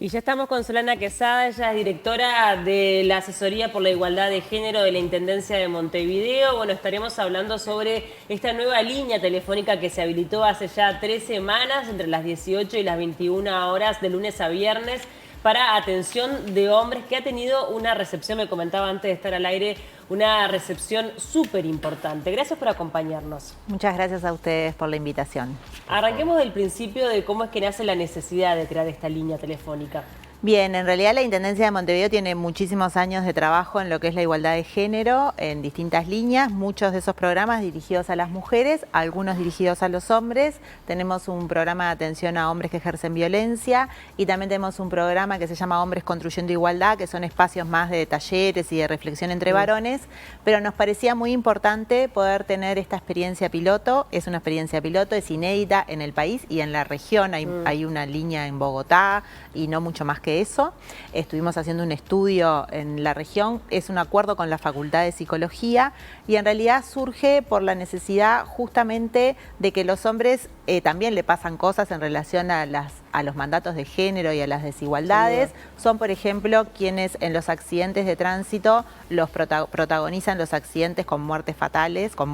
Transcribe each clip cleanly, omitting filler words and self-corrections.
Y ya estamos con Solana Quesada, ella es directora de la Asesoría por la Igualdad de Género de la Intendencia de Montevideo. Bueno, estaremos hablando sobre esta nueva línea telefónica que se habilitó hace ya 3 semanas, entre las 18 y las 21 horas de lunes a viernes, para atención de hombres, que ha tenido una recepción, me comentaba antes de estar al aire, una recepción súper importante. Gracias por acompañarnos. Muchas gracias a ustedes por la invitación. Arranquemos del principio de cómo es que nace la necesidad de crear esta línea telefónica. Bien, en realidad la Intendencia de Montevideo tiene muchísimos años de trabajo en lo que es la igualdad de género en distintas líneas, muchos de esos programas dirigidos a las mujeres, algunos dirigidos a los hombres. Tenemos un programa de atención a hombres que ejercen violencia y también tenemos un programa que se llama Hombres Construyendo Igualdad, que son espacios más de talleres y de reflexión entre varones, pero nos parecía muy importante poder tener esta experiencia piloto. Es una experiencia piloto, es inédita en el país y en la región. Hay una línea en Bogotá y no mucho más que eso. Estuvimos haciendo un estudio en la región, es un acuerdo con la Facultad de Psicología y en realidad surge por la necesidad justamente de que los hombres también le pasan cosas en relación a los mandatos de género y a las desigualdades. Son, por ejemplo, quienes en los accidentes de tránsito los protagonizan los accidentes con muertes fatales, con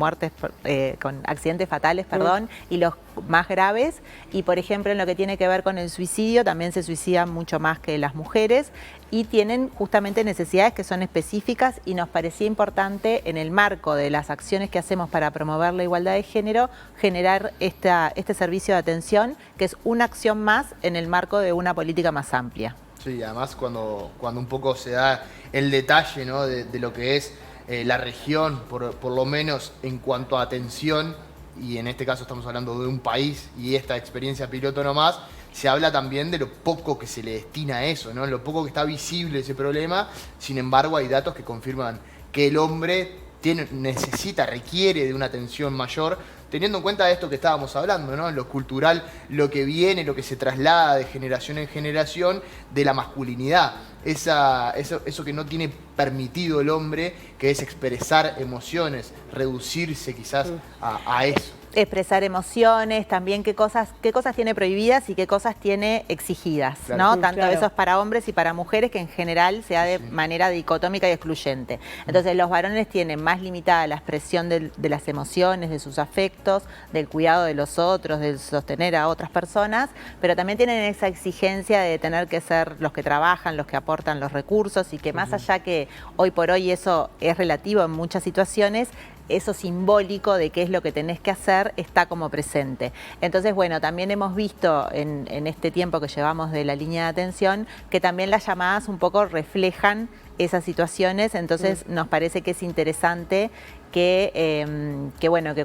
accidentes fatales, perdón, y los más graves. Y, por ejemplo, en lo que tiene que ver con el suicidio, también se suicidan mucho más que las mujeres y tienen justamente necesidades que son específicas, y nos parecía importante, en el marco de las acciones que hacemos para promover la igualdad de género, generar este servicio de atención, que es una acción más en el marco de una política más amplia. Sí, además cuando un poco se da el detalle, ¿no?, de lo que es la región, por lo menos en cuanto a atención, y en este caso estamos hablando de un país y esta experiencia piloto nomás, se habla también de lo poco que se le destina a eso, ¿no?, lo poco que está visible ese problema. Sin embargo, hay datos que confirman que el hombre requiere de una atención mayor, teniendo en cuenta esto que estábamos hablando, ¿no?, lo cultural, lo que viene, lo que se traslada de generación en generación de la masculinidad. Eso que no tiene permitido el hombre, que es expresar emociones, reducirse quizás a eso. Expresar emociones, también qué cosas tiene prohibidas y qué cosas tiene exigidas, claro, ¿no? Tanto eso es para hombres y para mujeres, que en general se da de manera dicotómica y excluyente. Entonces los varones tienen más limitada la expresión de las emociones, de sus afectos, del cuidado de los otros, de sostener a otras personas, pero también tienen esa exigencia de tener que ser los que trabajan, los que aportan los recursos, y que más allá que hoy por hoy eso es relativo en muchas situaciones, eso simbólico de qué es lo que tenés que hacer está como presente. Entonces, bueno, también hemos visto en este tiempo que llevamos de la línea de atención que también las llamadas un poco reflejan esas situaciones. Entonces nos parece que es interesante que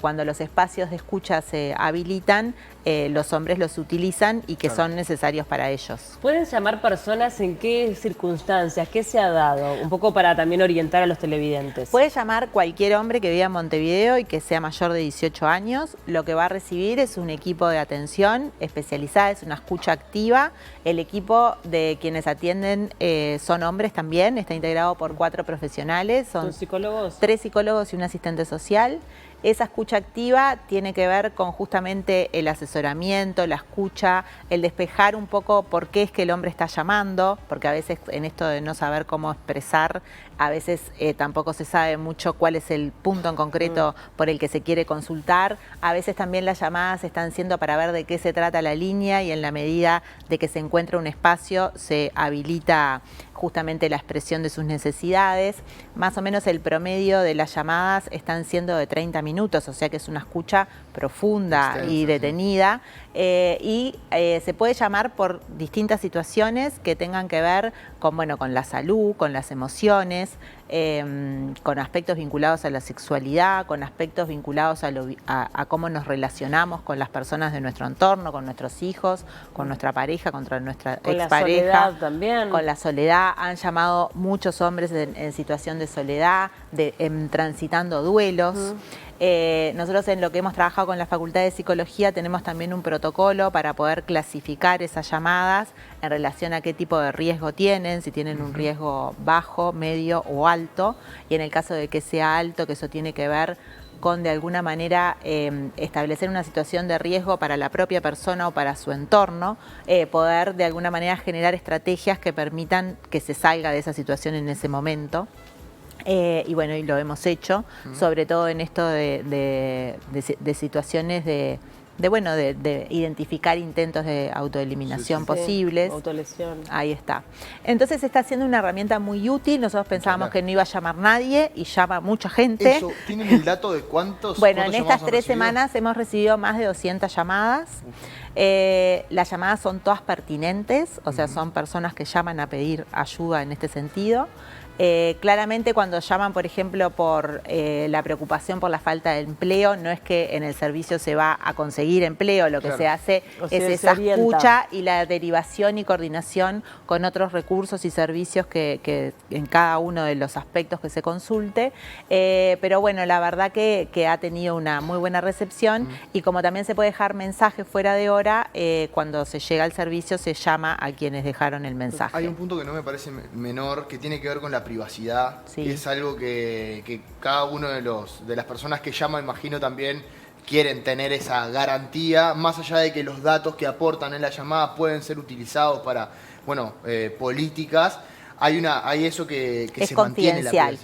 cuando los espacios de escucha se habilitan, los hombres los utilizan y que son necesarios para ellos. ¿Pueden llamar personas en qué circunstancias? ¿Qué se ha dado? Un poco para también orientar a los televidentes. Puede llamar cualquier hombre que viva en Montevideo y que sea mayor de 18 años. Lo que va a recibir es un equipo de atención especializada, es una escucha activa. El equipo de quienes atienden son hombres también, está integrado por 4 profesionales. Son psicólogos. 3 psicólogos y un asistente social. Esa escucha activa tiene que ver con justamente el asesoramiento, la escucha, el despejar un poco por qué es que el hombre está llamando, porque a veces en esto de no saber cómo expresar, a veces tampoco se sabe mucho cuál es el punto en concreto por el que se quiere consultar. A veces también las llamadas están siendo para ver de qué se trata la línea, y en la medida de que se encuentra un espacio se habilita justamente la expresión de sus necesidades. Más o menos el promedio de las llamadas están siendo de 30 minutos, o sea que es una escucha profunda, extensa y detenida. Se puede llamar por distintas situaciones que tengan que ver con la salud, con las emociones, con aspectos vinculados a la sexualidad, con aspectos vinculados a cómo nos relacionamos con las personas de nuestro entorno, con nuestros hijos, con nuestra pareja, con nuestra expareja. Con la soledad también. Con la soledad. Han llamado muchos hombres en situación de soledad, transitando duelos. Nosotros, en lo que hemos trabajado con la Facultad de Psicología, tenemos también un protocolo para poder clasificar esas llamadas en relación a qué tipo de riesgo tienen, si tienen un riesgo bajo, medio o alto, y en el caso de que sea alto, que eso tiene que ver con de alguna manera establecer una situación de riesgo para la propia persona o para su entorno, poder de alguna manera generar estrategias que permitan que se salga de esa situación en ese momento. Y bueno, y lo hemos hecho, sobre todo en esto de situaciones de identificar intentos de autoeliminación posibles. Autolesión. Ahí está. Entonces está siendo una herramienta muy útil. Nosotros pensábamos que no iba a llamar nadie y llama mucha gente. Eso, ¿tienen el dato de cuántos? Bueno, cuántos en estas 3 semanas hemos recibido más de 200 llamadas. Las llamadas son todas pertinentes, o sea, son personas que llaman a pedir ayuda en este sentido. Claramente cuando llaman, por ejemplo, por la preocupación por la falta de empleo, no es que en el servicio se va a conseguir empleo, lo que se hace es esa escucha y la derivación y coordinación con otros recursos y servicios que en cada uno de los aspectos que se consulte. Pero bueno, la verdad que ha tenido una muy buena recepción y como también se puede dejar mensaje fuera de hora, cuando se llega al servicio se llama a quienes dejaron el mensaje. Hay un punto que no me parece menor, que tiene que ver con la privacidad. Sí. Es algo que cada uno de las personas que llaman, imagino también quieren tener esa garantía, más allá de que los datos que aportan en la llamada pueden ser utilizados para, bueno, políticas. Hay eso que es se confidencial.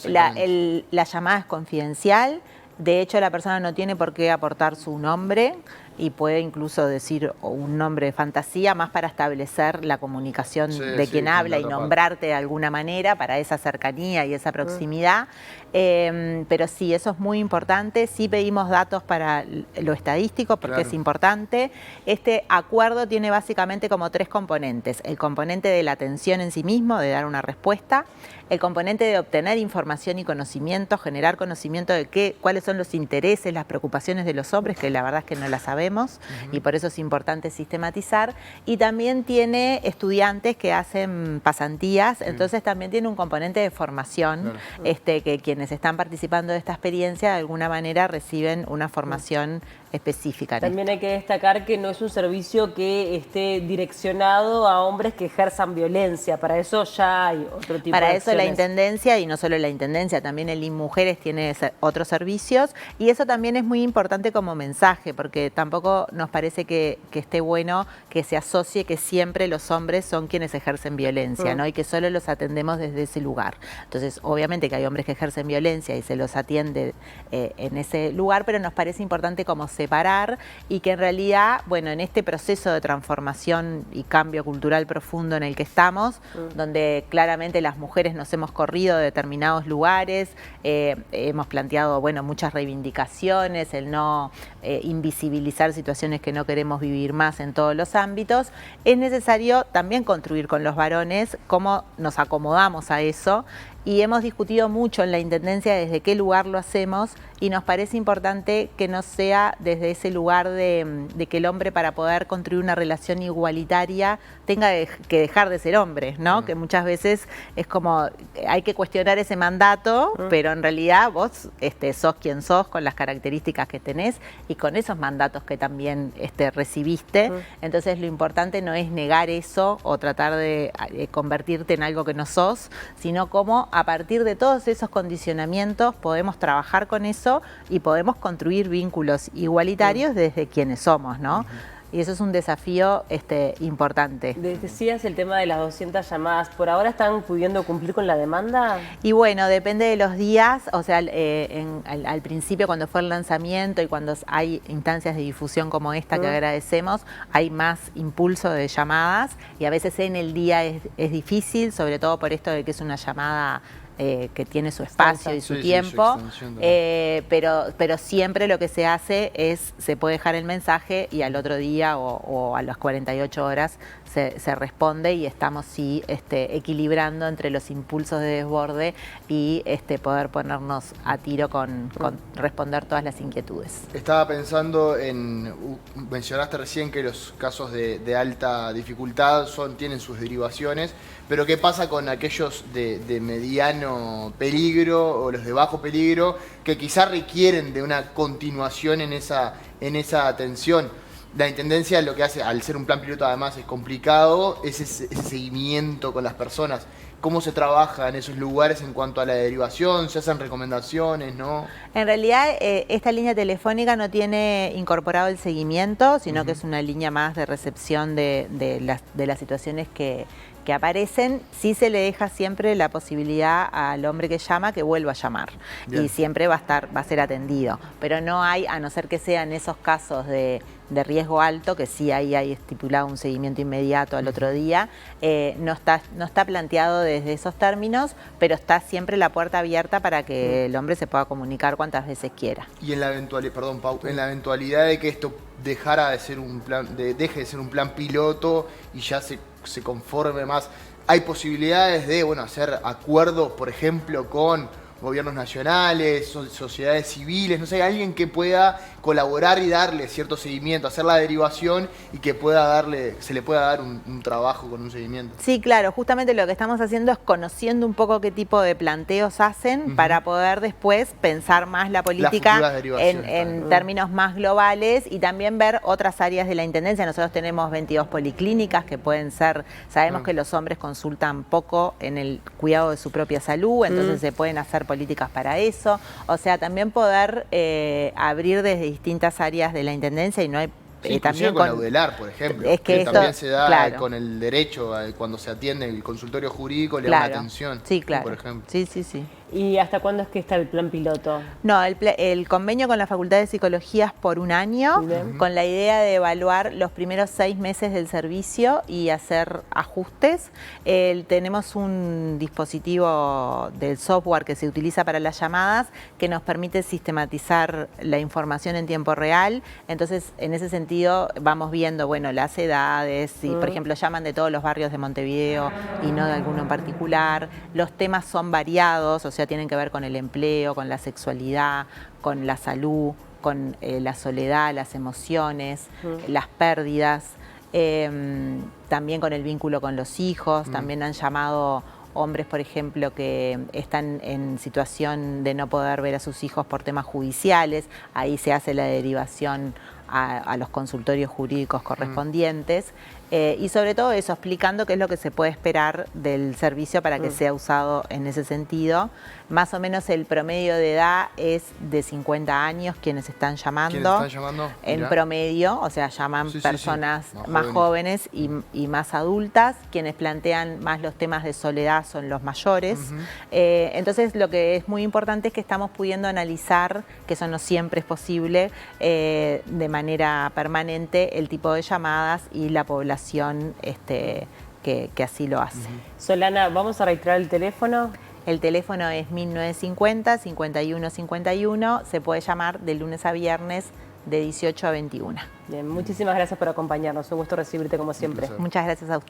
Mantiene la llamada es confidencial. De hecho, la persona no tiene por qué aportar su nombre y puede incluso decir un nombre de fantasía, más para establecer la comunicación de quien habla y nombrarte de alguna manera para esa cercanía y esa proximidad. Pero sí, eso es muy importante. Sí pedimos datos para lo estadístico porque es importante. Este acuerdo tiene básicamente como 3 componentes. El componente de la atención en sí mismo, de dar una respuesta. El componente de obtener información y conocimiento, generar conocimiento de cuáles son los intereses, las preocupaciones de los hombres, que la verdad es que no las sabemos y por eso es importante sistematizar. Y también tiene estudiantes que hacen pasantías, entonces también tiene un componente de formación, que quienes están participando de esta experiencia de alguna manera reciben una formación específica. También hay que destacar que no es un servicio que esté direccionado a hombres que ejerzan violencia. Para eso ya hay otro tipo de Para eso la acciones. Intendencia, y no solo la Intendencia, también el INMujeres tiene otros servicios, y eso también es muy importante como mensaje, porque tampoco nos parece que esté bueno que se asocie que siempre los hombres son quienes ejercen violencia, ¿no? Y que solo los atendemos desde ese lugar. Entonces, obviamente que hay hombres que ejercen violencia y se los atiende en ese lugar, pero nos parece importante como separar y que en realidad, bueno, en este proceso de transformación y cambio cultural profundo en el que estamos, donde claramente las mujeres nos hemos corrido de determinados lugares, hemos planteado, bueno, muchas reivindicaciones, el no invisibilizar situaciones que no queremos vivir más en todos los ámbitos, es necesario también construir con los varones cómo nos acomodamos a eso. Y hemos discutido mucho en la Intendencia desde qué lugar lo hacemos y nos parece importante que no sea desde ese lugar de que el hombre, para poder construir una relación igualitaria, tenga que dejar de ser hombre, ¿no? Que muchas veces es como, hay que cuestionar ese mandato, pero en realidad vos sos quien sos con las características que tenés y con esos mandatos que también recibiste. Entonces lo importante no es negar eso o tratar de convertirte en algo que no sos, sino cómo a partir de todos esos condicionamientos podemos trabajar con eso y podemos construir vínculos igualitarios desde quienes somos, ¿no? Y eso es un desafío importante. Decías el tema de las 200 llamadas. ¿Por ahora están pudiendo cumplir con la demanda? Y bueno, depende de los días. O sea, al principio, cuando fue el lanzamiento y cuando hay instancias de difusión como esta que agradecemos, hay más impulso de llamadas y a veces en el día es difícil, sobre todo por esto de que es una llamada que tiene su espacio y su tiempo, pero siempre lo que se hace es, se puede dejar el mensaje y al otro día o a las 48 horas se responde y estamos sí equilibrando entre los impulsos de desborde y poder ponernos a tiro con responder todas las inquietudes. Estaba pensando mencionaste recién que los casos de alta dificultad tienen sus derivaciones, pero ¿qué pasa con aquellos de mediano peligro o los de bajo peligro que quizás requieren de una continuación en esa atención? La Intendencia lo que hace, al ser un plan piloto además es complicado, es ese seguimiento con las personas. ¿Cómo se trabaja en esos lugares en cuanto a la derivación? ¿Se hacen recomendaciones, no? En realidad, esta línea telefónica no tiene incorporado el seguimiento, sino que es una línea más de recepción de las situaciones que aparecen. Sí se le deja siempre la posibilidad al hombre que llama que vuelva a llamar. Bien. Y siempre va a ser atendido. Pero no hay, a no ser que sean esos casos de riesgo alto, que sí ahí hay estipulado un seguimiento inmediato al otro día, no está planteado desde esos términos, pero está siempre la puerta abierta para que el hombre se pueda comunicar cuantas veces quiera. Y en la eventualidad, perdón, Pau, en la eventualidad de que esto dejara de ser un plan, deje de ser un plan piloto y ya se conforme más, hay posibilidades de, bueno, hacer acuerdos, por ejemplo, con gobiernos nacionales, sociedades civiles, no sé, alguien que pueda colaborar y darle cierto seguimiento, hacer la derivación y que se le pueda dar un trabajo con un seguimiento. Sí, claro, justamente lo que estamos haciendo es conociendo un poco qué tipo de planteos hacen para poder después pensar más la política en términos más globales y también ver otras áreas de la Intendencia. Nosotros tenemos 22 policlínicas que pueden ser, sabemos que los hombres consultan poco en el cuidado de su propia salud, entonces se pueden hacer políticas para eso, o sea, también poder abrir desde distintas áreas de la Intendencia y no hay... Sí, también con la UDELAR, por ejemplo, es que esto, también se da claro, con el derecho, cuando se atiende el consultorio jurídico, le da una atención, sí, claro, por ejemplo. Sí, sí, sí. ¿Y hasta cuándo es que está el plan piloto? No, el convenio con la Facultad de Psicología es por un año, con la idea de evaluar los primeros 6 meses del servicio y hacer ajustes. Tenemos un dispositivo del software que se utiliza para las llamadas que nos permite sistematizar la información en tiempo real. Entonces, en ese sentido, vamos viendo, bueno, las edades, si por ejemplo llaman de todos los barrios de Montevideo y no de alguno en particular. Los temas son variados, o sea, tienen que ver con el empleo, con la sexualidad, con la salud, con la soledad, las emociones, las pérdidas, también con el vínculo con los hijos. También han llamado hombres, por ejemplo, que están en situación de no poder ver a sus hijos por temas judiciales. Ahí se hace la derivación a los consultorios jurídicos correspondientes. Y sobre todo eso, explicando qué es lo que se puede esperar del servicio para que sea usado en ese sentido. Más o menos el promedio de edad es de 50 años quienes están llamando. ¿Quiénes están llamando? En promedio, o sea, llaman personas más jóvenes y más adultas. Quienes plantean más los temas de soledad son los mayores. Entonces, lo que es muy importante es que estamos pudiendo analizar, que eso no siempre es posible, de manera permanente, el tipo de llamadas y la población que así lo hace. Solana, ¿vamos a reiterar el teléfono? El teléfono es 1950-5151. Se puede llamar de lunes a viernes de 18 a 21. Bien, muchísimas gracias por acompañarnos. Un gusto recibirte como siempre. Muchas gracias a usted.